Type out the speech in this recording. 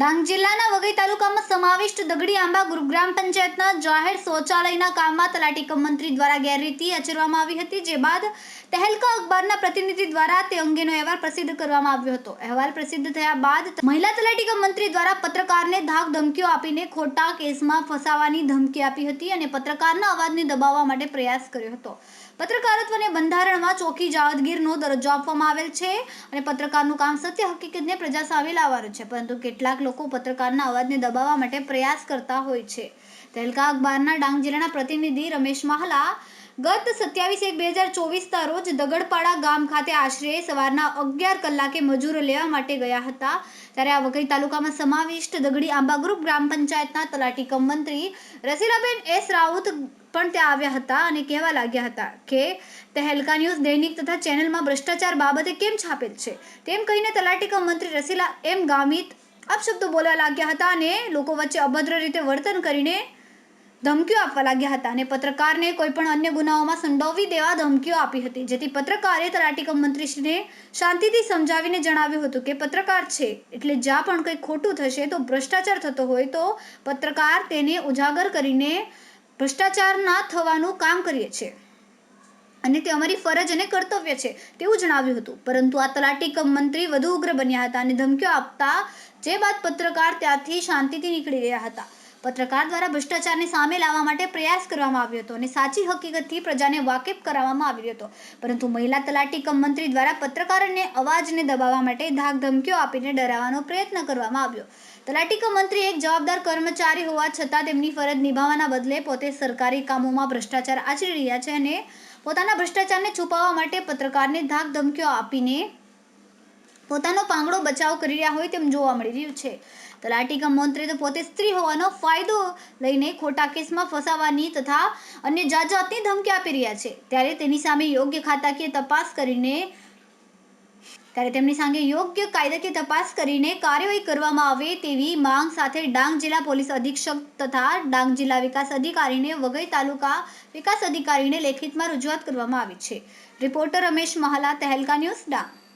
ડાંગ જિલ્લાના વઘઈ તાલુકામાં સમાવિષ્ટ દગડી આંબા ગ્રામ પંચાયતના જાહેર શૌચાલયના કામમાં તલાટી કમ મંત્રી દ્વારા ગેરરીતિ આચરવામાં આવી હતી, જે બાદ તહેલકા અખબારના પ્રતિનિધિ દ્વારા તે અંગેનો અહેવાલ પ્રસિદ્ધ કરવામાં આવ્યો હતો। અહેવાલ પ્રસિદ્ધ થયા બાદ મહિલા તલાટી કમ મંત્રી દ્વારા પત્રકારને ધાક ધમકીઓ આપીને ખોટા કેસમાં ફસાવવાની ધમકી આપી હતી અને પત્રકારના અવાજને દબાવવા માટે પ્રયાસ કર્યો હતો। પત્રકારત્વને બંધારણમાં ચોખી જાગીરનો દરજ્જો આપવામાં આવેલ છે અને પત્રકારનું કામ સત્ય હકીકતને પ્રજા સામે લાવવાનું છે, પરંતુ કેટલાક લોકો પત્રકારના અવાજને દબાવવા માટે પ્રયાસ કરતા હોય છે। તહેલકા અખબારના ડાંગ જિલ્લાના પ્રતિનિધિ રમેશ માહલા ગત 27/1/2024 રોજ દગડપાડા ગામ ખાતે આશરે સવારના 11 કલાકે મજૂરો લેવા માટે ગયા હતા, ત્યારે આ વઘઈ તાલુકામાં સમાવિષ્ટ દગડી આંબા ગ્રામ પંચાયતના તલાટી કમ મંત્રી રસીલાબેન એસ રાઉત પણ ત્યાં આવ્યા હતા અને કહેવા લાગ્યા હતા કે તહેલકા ન્યૂઝ દૈનિક તથા ચેનલમાં ભ્રષ્ટાચાર બાબતે કેમ છાપેલ છે, તેમ કહીને તલાટી કમ મંત્રી રસીલા એમ ગામિત અપશબ્દો બોલવા લાગ્યા હતા અને લોકો વચ્ચે અભદ્ર રીતે વર્તન કરીને ધમકીઓ આપવા લાગ્યા હતા અને પત્રકારને કોઈ પણ અન્ય ગુનાઓમાં સંડોવી દેવા ધમકીઓ આપી હતી, જેથી પત્રકારે તલાટી કમ મંત્રીશ્રીને શાંતિથી સમજાવીને જણાવ્યું હતું કે પત્રકાર છે એટલે જ્યાં પણ કંઈ ખોટું થશે તો ભ્રષ્ટાચાર થતો હોય તો પત્રકાર તેને ઉજાગર કરીને ભ્રષ્ટાચાર ના થવાનું કામ કરીએ છીએ અને તે અમારી ફરજ અને કર્તવ્ય છે તેવું જણાવ્યું હતું। પરંતુ આ તલાટી કમ મંત્રી વધુ ઉગ્ર બન્યા હતા અને ધમકીઓ આપતા, જે બાદ પત્રકાર ત્યાંથી શાંતિથી નીકળી ગયા હતા। પત્રકાર દ્વારા ભ્રષ્ટાચારને સામે લાવવા માટે પ્રયાસ કરવામાં આવ્યો હતો અને સાચી હકીકતથી પ્રજાને વાકેફ કરાવવામાં આવ્યો હતો, પરંતુ મહિલા તલાટી કમ મંત્રી દ્વારા પત્રકારોને અવાજને દબાવવા માટે ધાક ધમકીઓ આપીને ડરાવવાનો પ્રયત્ન કરવામાં આવ્યો। તલાટી કમ મંત્રી એક જવાબદાર કર્મચારી હોવા છતાં તેમની ફરજ નિભાવવાના બદલે પોતે સરકારી કામોમાં ભ્રષ્ટાચાર આચરી રહ્યા છે અને પોતાના ભ્રષ્ટાચારને છુપાવવા માટે પત્રકારને ધાક ધમકીઓ આપીને પોતાનો પાંગડો બચાવ કરી રહ્યા હોય તેમ જોવા મળી રહ્યું છે। તલાટી કમ મંત્રી તો પોતે સ્ત્રી હોવાનો ફાયદો લઈને ખોટા કેસમાં ફસાવવાની તથા અન્ય જાતની ધમકી આપી રહ્યા છે, ત્યારે તેની સામે યોગ્ય ખાતાકીય તપાસ કરીને કાયદાકીય તપાસ કરીને કાર્યવાહી કરવામાં આવે તેવી માંગ સાથે ડાંગ જિલ્લા પોલીસ અધિક્ષક તથા ડાંગ જિલ્લા વિકાસ અધિકારીને વઘઈ તાલુકા વિકાસ અધિકારીને લેખિતમાં રજૂઆત કરવામાં આવી છે। Reporter Ramesh Mahla, Tehelka news, Dang.